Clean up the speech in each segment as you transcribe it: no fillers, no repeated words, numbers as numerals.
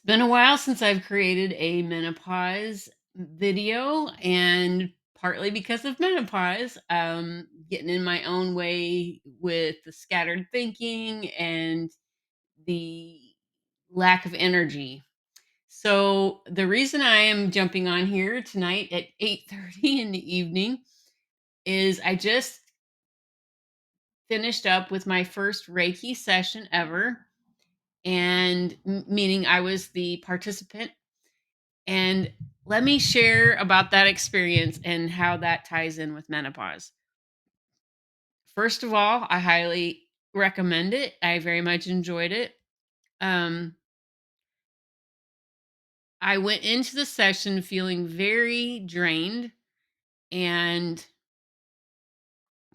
Been a while since I've created a menopause video, and partly because of menopause, getting in my own way with the scattered thinking and the lack of energy. So the reason I am jumping on here tonight at 8:30 in the evening is I just finished up with my first Reiki session ever, and meaning I was the participant. And let me share about that experience and how that ties in with menopause. First of all, I highly recommend it. I very much enjoyed it. Um, I went into the session feeling very drained and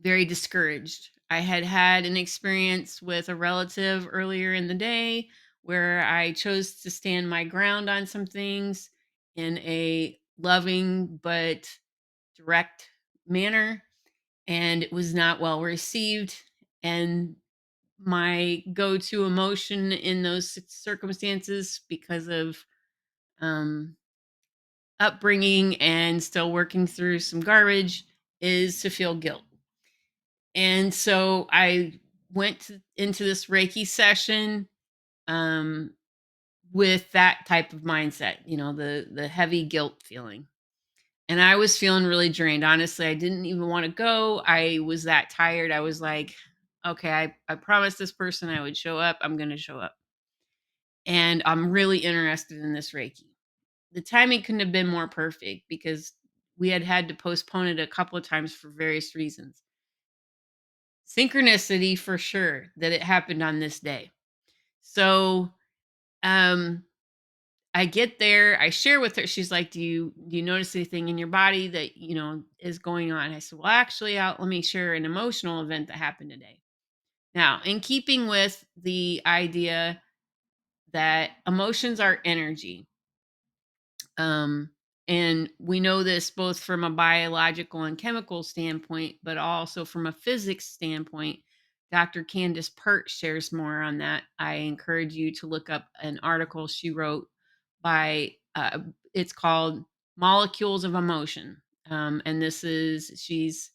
very discouraged. I had had an experience with a relative earlier in the day where I chose to stand my ground on some things in a loving but direct manner, and it was not well received. And my go-to emotion in those circumstances, because of um, upbringing and still working through some garbage, is to feel guilt. And so I into this Reiki session um, with that type of mindset, the heavy guilt feeling. And I was feeling really drained. Honestly, I didn't even want to go. I was that tired. I was like, okay, I promised this person I would show up. I'm going to show up. And I'm really interested in this Reiki. The timing couldn't have been more perfect because we had to postpone it a couple of times for various reasons. Synchronicity for sure that it happened on this day. So, um, I get there, I share with her. She's like, "Do you notice anything in your body that, is going on?" I said, "Well, actually, let me share an emotional event that happened today." Now, in keeping with the idea that emotions are energy, um, and we know this both from a biological and chemical standpoint, but also from a physics standpoint. Dr. Candace Pert shares more on that. I encourage you to look up an article she wrote by, it's called Molecules of Emotion. And she's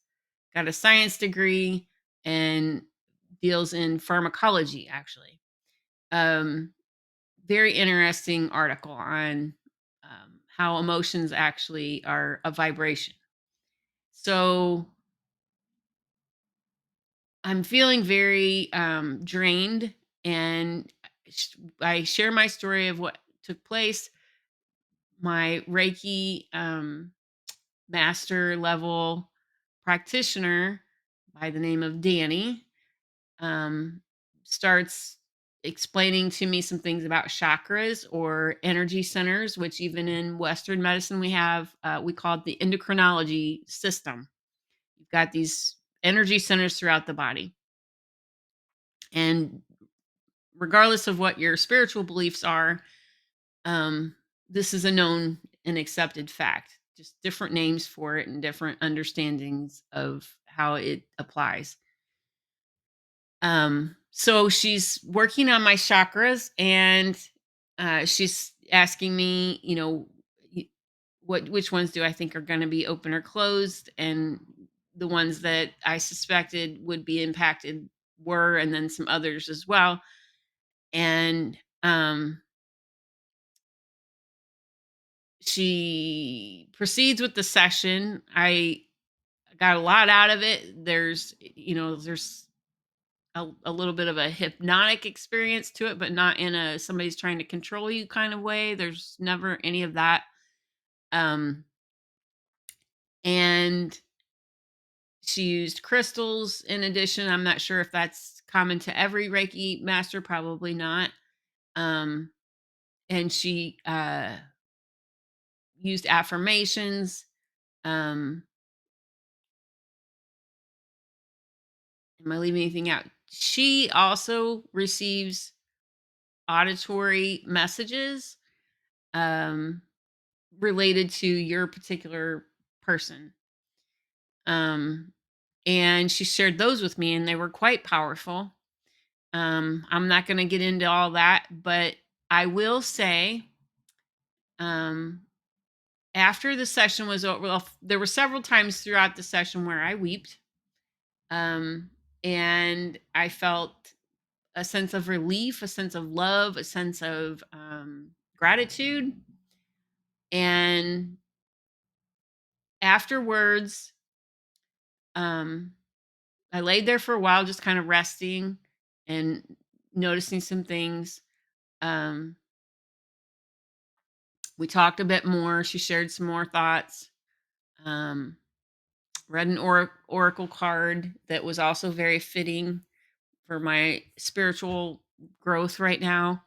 got a science degree and deals in pharmacology, actually. Um, Very interesting article on how emotions actually are a vibration. So I'm feeling very drained, and I share my story of what took place. My Reiki master level practitioner by the name of Danny um, starts explaining to me some things about chakras or energy centers, which even in Western medicine we call it the endocrinology system. You've got these energy centers throughout the body. And regardless of what your spiritual beliefs are, um, this is a known and accepted fact, just different names for it and different understandings of how it applies. So she's working on my chakras, and she's asking me, y- which ones do I think are going to be open or closed, and the ones that I suspected would be impacted were, and then some others as well. And she proceeds with the session. I got a lot out of it. There's a little bit of a hypnotic experience to it, but not in a somebody's trying to control you kind of way. There's never any of that. Um, and she used crystals in addition. I'm not sure if that's common to every Reiki master, probably not. Um, and she used affirmations. Um, am I leaving anything out? She also receives auditory messages. Um, Related to your particular person. Um, and she shared those with me, and they were quite powerful. I'm not going to get into all that, but I will say, um, after the session was over, well, there were several times throughout the session where I wept, um, and I felt a sense of relief, a sense of love, a sense of gratitude. And afterwards, um, I laid there for a while, just kind of resting and noticing some things. Um, we talked a bit more. She shared some more thoughts. Um, read an oracle card that was also very fitting for my spiritual growth right now.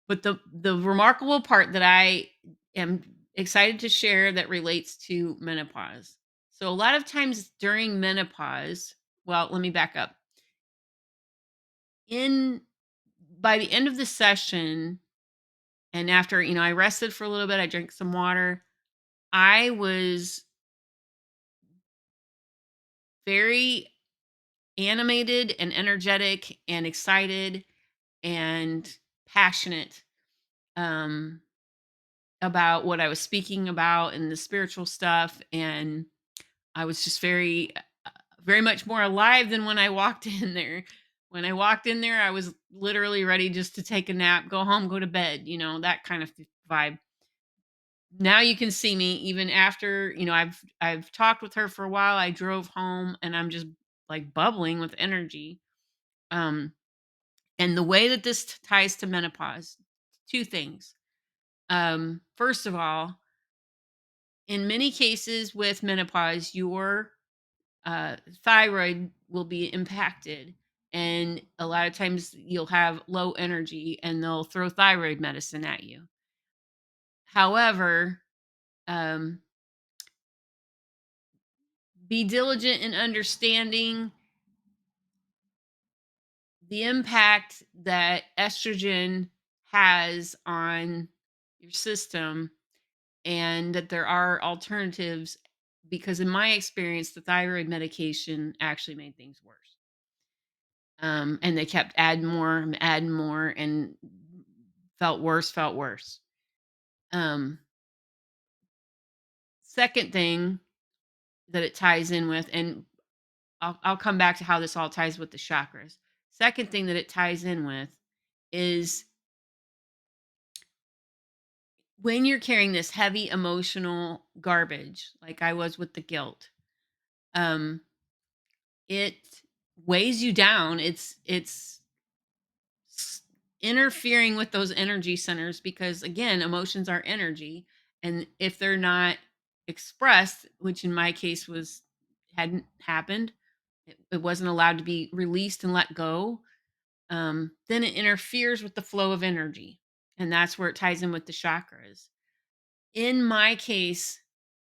But the remarkable part that I am excited to share that relates to menopause. So a lot of times during menopause, well, let me back up. In By the end of the session, and after, I rested for a little bit, I drank some water. I was very animated and energetic and excited and passionate, um, about what I was speaking about and the spiritual stuff. And I was just very much more alive than when I walked in there. When I walked in there, I was literally ready just to take a nap, go home, go to bed, that kind of vibe. Now you can see me even after, I've talked with her for a while. I drove home and I'm just like bubbling with energy. Um and the way that this ties to menopause, two things. First of all, in many cases with menopause, your thyroid will be impacted. And a lot of times you'll have low energy and they'll throw thyroid medicine at you. However, um, be diligent in understanding the impact that estrogen has on your system, and that there are alternatives, because in my experience the thyroid medication actually made things worse. And they kept adding more, and felt worse. Um, Second thing that it ties in with, and I'll come back to how this all ties with the chakras. Second thing that it ties in with is when you're carrying this heavy emotional garbage, like I was with the guilt, um, it weighs you down. It's s- interfering with those energy centers, because again, emotions are energy, and if they're not expressed, which in my case was hadn't happened, it wasn't allowed to be released and let go, then it interferes with the flow of energy, and that's where it ties in with the chakras. In my case,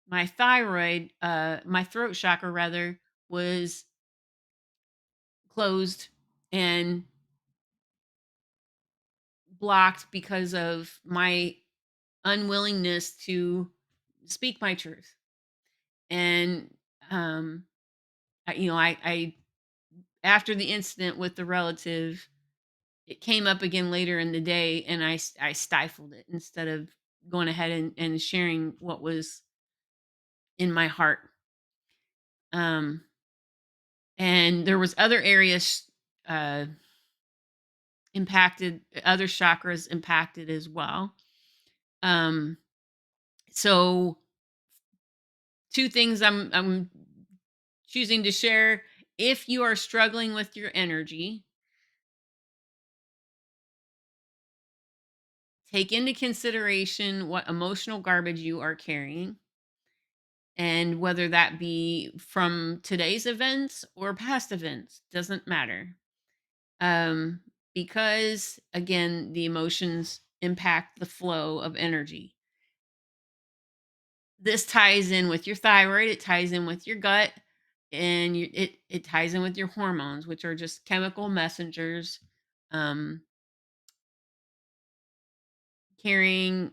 my throat chakra rather, was closed and blocked because of my unwillingness to speak my truth. And um I after the incident with the relative, it came up again later in the day, and I stifled it instead of going ahead and sharing what was in my heart. um and there was other areas uh impacted, other chakras impacted as well. um so two things I'm choosing to share. If you are struggling with your energy, take into consideration what emotional garbage you are carrying, and whether that be from today's events or past events, doesn't matter. Um, because again, the emotions impact the flow of energy. This ties in with your thyroid, it ties in with your gut, and it ties in with your hormones, which are just chemical messengers, um, carrying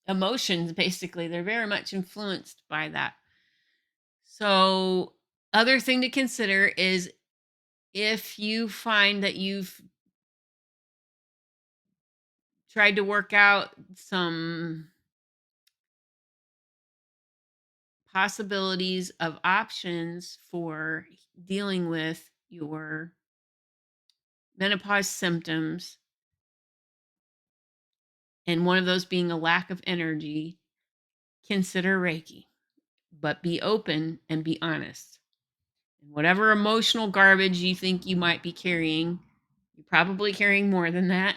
emotions. Basically, they're very much influenced by that. So, other thing to consider is if you find that you've tried to work out some possibilities of options for dealing with your menopause symptoms, and one of those being a lack of energy. Consider Reiki, but be open and be honest. And whatever emotional garbage you think you might be carrying, you're probably carrying more than that.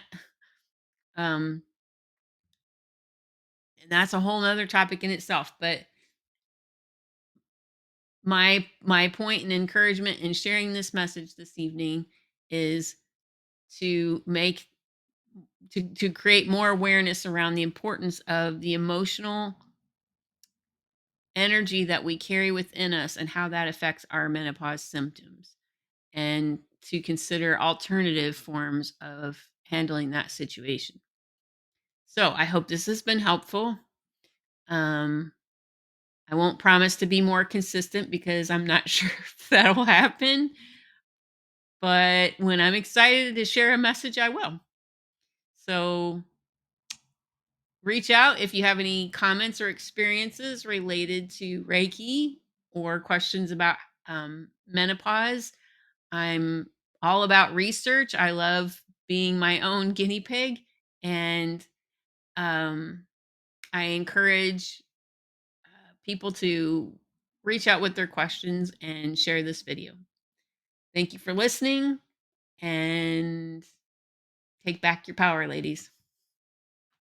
Um, and that's a whole nother topic in itself. But my point and encouragement in sharing this message this evening is to make to create more awareness around the importance of the emotional energy that we carry within us and how that affects our menopause symptoms, and to consider alternative forms of handling that situation. So I hope this has been helpful. Um, I won't promise to be more consistent because I'm not sure if that'll happen. But when I'm excited to share a message, I will. So reach out if you have any comments or experiences related to Reiki or questions about menopause. I'm all about research. I love being my own guinea pig. And um, I encourage people to reach out with their questions and share this video. Thank you for listening, and take back your power, ladies.